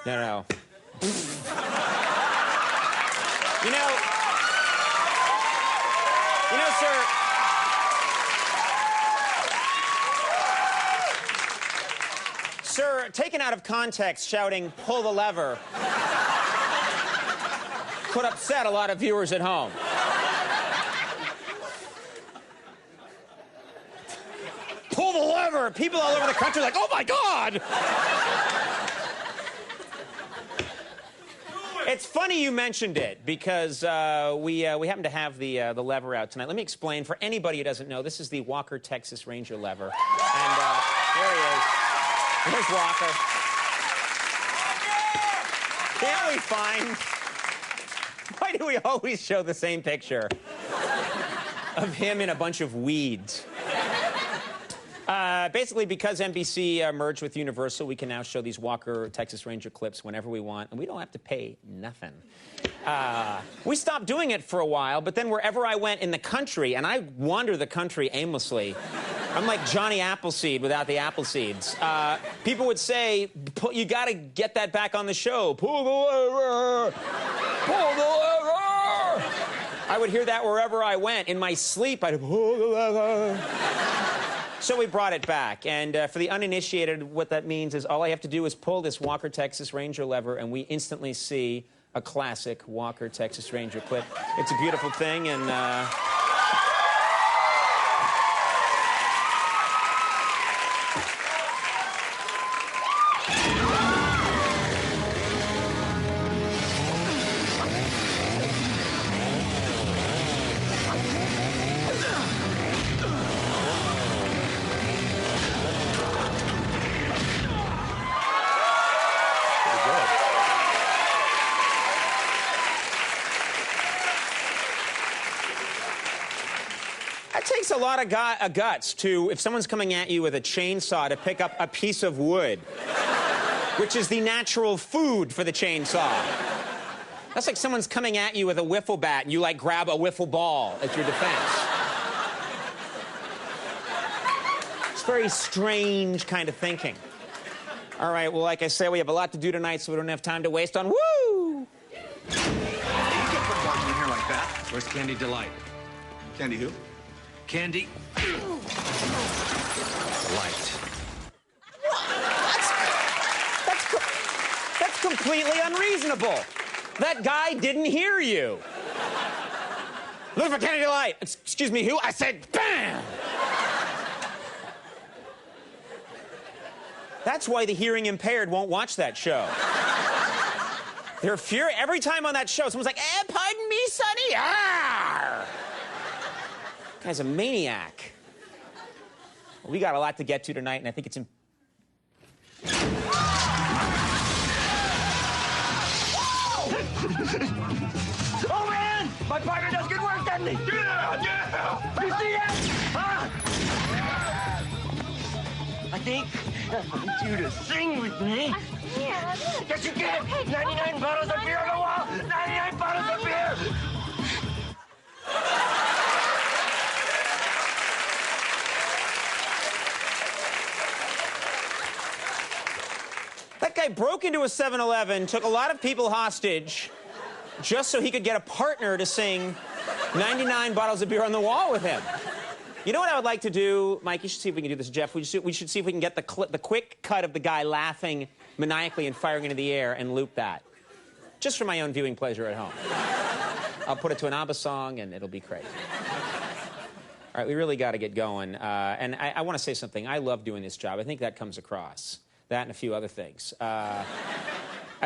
No. Sir. Sir, taken out of context, shouting, "Pull the lever," could upset a lot of viewers at home. Pull the lever! People all over the country are like, "Oh my God!" It's funny you mentioned it because we happen to have the lever out tonight. Let me explain for anybody who doesn't know. This is the Walker Texas Ranger lever, and there he is. There's Walker. Can't we find? Why do we always show the same picture of him in a bunch of weeds? Basically, because NBC merged with Universal, we can now show these Walker Texas Ranger clips whenever we want, and we don't have to pay nothing. We stopped doing it for a while, but then wherever I went in the country, and I wander the country aimlessly, I'm like Johnny Appleseed without the apple seeds. People would say, "You got to get that back on the show. Pull the lever! Pull the lever!" I would hear that wherever I went. In my sleep, I'd pull the lever. So we brought it back, and for the uninitiated, what that means is all I have to do is pull this Walker Texas Ranger lever, and we instantly see a classic Walker Texas Ranger clip. It's a beautiful thing, and... It takes a lot of guts to, if someone's coming at you with a chainsaw, to pick up a piece of wood, which is the natural food for the chainsaw. That's like someone's coming at you with a wiffle bat and you, like, grab a wiffle ball as your defense. It's very strange kind of thinking. All right, well, like I said, we have a lot to do tonight, so we don't have time to waste on woo! You can't put bark in your hair like that. Where's Candy Delight? Candy who? Candy Delight. That's completely unreasonable. That guy didn't hear you. Look for Candy Delight. Excuse me, who? I said, bam! That's why the hearing impaired won't watch that show. They're furious. Every time on that show, someone's like, pardon me, Sonny? Arr! Guy's a maniac. Well, we got a lot to get to tonight, and I think it's Oh, man! My partner does good work, doesn't he? Yeah! You see that? Huh? I think I want you to sing with me. I can't. Yes, you can. 99 bottles of beer on the wall. 99 bottles of beer. That guy broke into a 7-Eleven, took a lot of people hostage, just so he could get a partner to sing 99 bottles of beer on the wall with him. You know what I would like to do? Mike, you should see if we can do this, Jeff. We should see if we can get the quick cut of the guy laughing maniacally and firing into the air and loop that. Just for my own viewing pleasure at home. I'll put it to an ABBA song, and it'll be crazy. All right, we really got to get going. And I want to say something. I love doing this job. I think that comes across. That and a few other things. I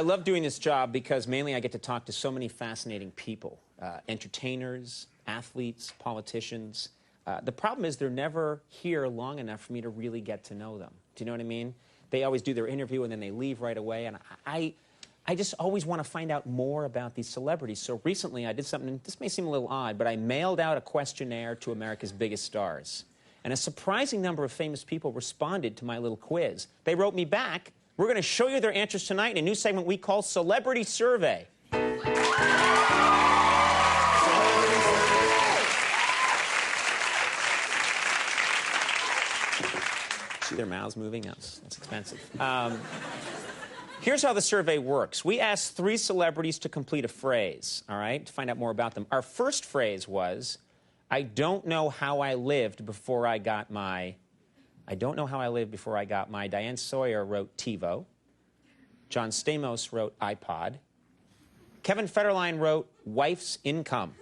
love doing this job because mainly I get to talk to so many fascinating people. Entertainers, athletes, politicians. The problem is they're never here long enough for me to really get to know them. Do you know what I mean? They always do their interview and then they leave right away. And I just always want to find out more about these celebrities. So recently I did something, this may seem a little odd, but I mailed out a questionnaire to America's biggest stars. And a surprising number of famous people responded to my little quiz. They wrote me back. We're going to show you their answers tonight in a new segment we call Celebrity Survey. See their mouths moving? That's expensive. Here's how the survey works. We asked 3 celebrities to complete a phrase, all right, to find out more about them. Our first phrase was, I don't know how I lived before I got my... I don't know how I lived before I got my... Diane Sawyer wrote TiVo. John Stamos wrote iPod. Kevin Federline wrote wife's income.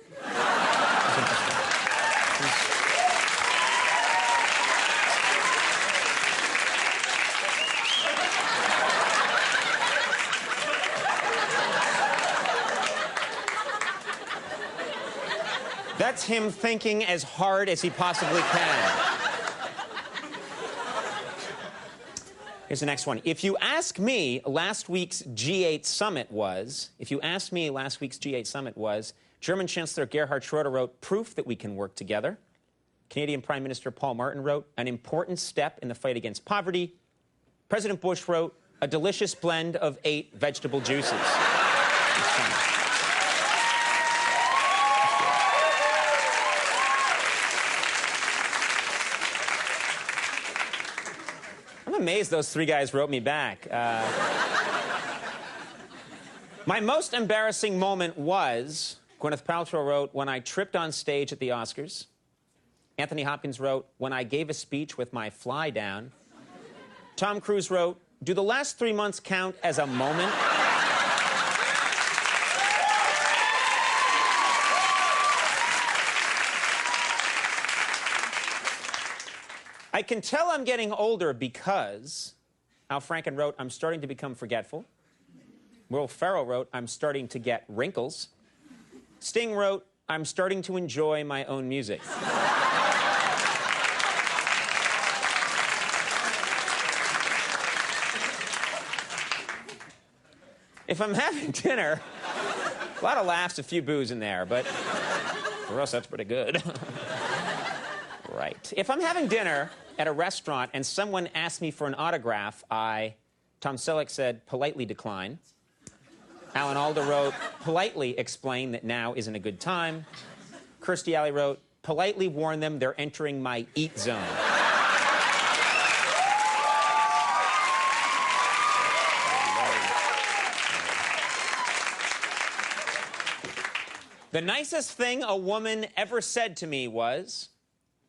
That's him thinking as hard as he possibly can. Here's the next one. If you ask me, last week's G8 summit was, German Chancellor Gerhard Schroeder wrote, proof that we can work together. Canadian Prime Minister Paul Martin wrote, an important step in the fight against poverty. President Bush wrote, a delicious blend of 8 vegetable juices. I'm amazed those 3 guys wrote me back. My most embarrassing moment was, Gwyneth Paltrow wrote, when I tripped on stage at the Oscars. Anthony Hopkins wrote, when I gave a speech with my fly down. Tom Cruise wrote, do the last 3 months count as a moment? I can tell I'm getting older because Al Franken wrote, I'm starting to become forgetful. Will Ferrell wrote, I'm starting to get wrinkles. Sting wrote, I'm starting to enjoy my own music. If I'm having dinner, a lot of laughs, a few boos in there, but for us, that's pretty good. Right. If I'm having dinner at a restaurant and someone asks me for an autograph, Tom Selleck said, politely decline. Alan Alda wrote, politely explain that now isn't a good time. Kirstie Alley wrote, politely warn them they're entering my eat zone. The nicest thing a woman ever said to me was,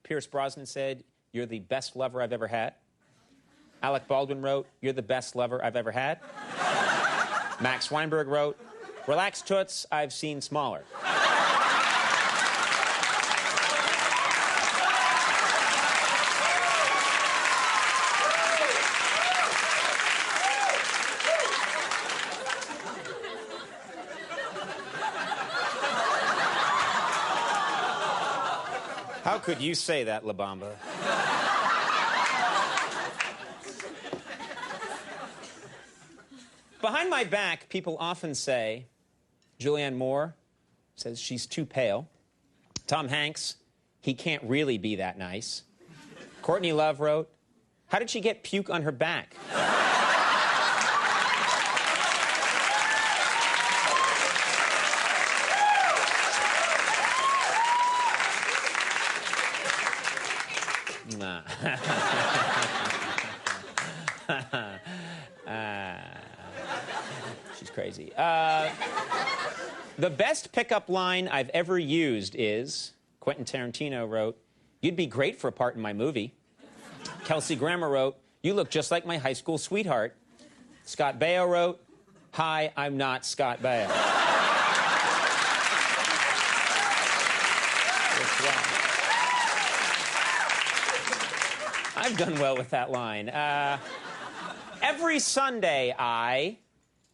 Pierce Brosnan said, you're the best lover I've ever had. Alec Baldwin wrote, you're the best lover I've ever had. Max Weinberg wrote, relax toots, I've seen smaller. How could you say that, La Bamba? Behind my back, people often say, Julianne Moore says she's too pale. Tom Hanks, he can't really be that nice. Courtney Love wrote, how did she get puke on her back? Nah. She's crazy. The best pickup line I've ever used is, Quentin Tarantino wrote, you'd be great for a part in my movie. Kelsey Grammer wrote, you look just like my high school sweetheart. Scott Baio wrote, hi, I'm not Scott Baio. I've done well with that line. Every Sunday,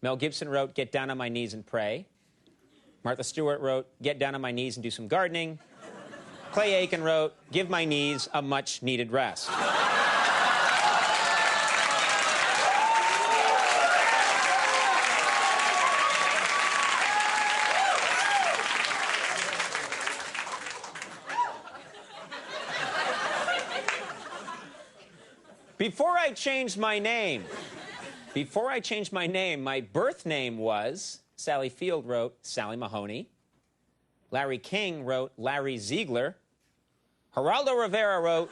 Mel Gibson wrote, get down on my knees and pray. Martha Stewart wrote, get down on my knees and do some gardening. Clay Aiken wrote, give my knees a much-needed rest. Before I changed my name, my birth name was, Sally Field wrote, Sally Mahoney. Larry King wrote, Larry Ziegler. Geraldo Rivera wrote,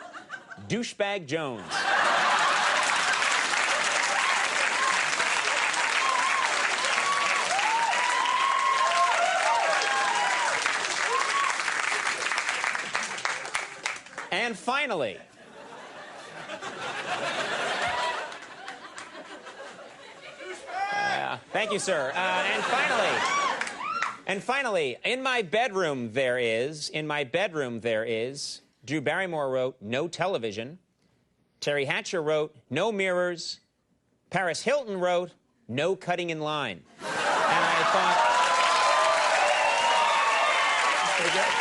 Douchebag Jones. And finally, thank you, sir. And finally, in my bedroom there is, Drew Barrymore wrote, no television. Terry Hatcher wrote, no mirrors. Paris Hilton wrote, no cutting in line. And I thought, that's pretty good.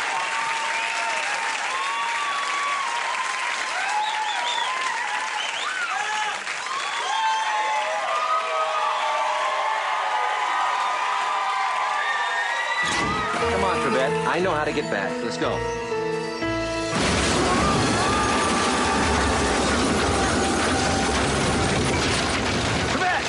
Come on, Trebet. I know how to get back. Let's go. Trebet!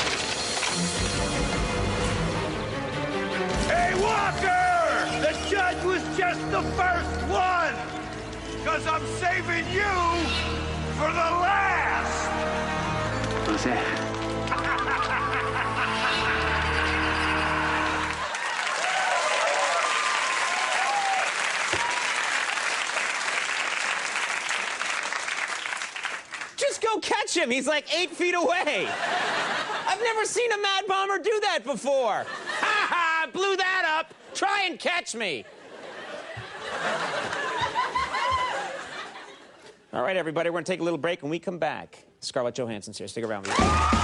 Hey, Walker! The judge was just the first one! Because I'm saving you for the last! Who's that? Just go catch him. He's like 8 feet away. I've never seen a Mad Bomber do that before. Ha ha! Blew that up. Try and catch me. All right, everybody, we're going to take a little break. When we come back, Scarlett Johansson's here. Stick around with us.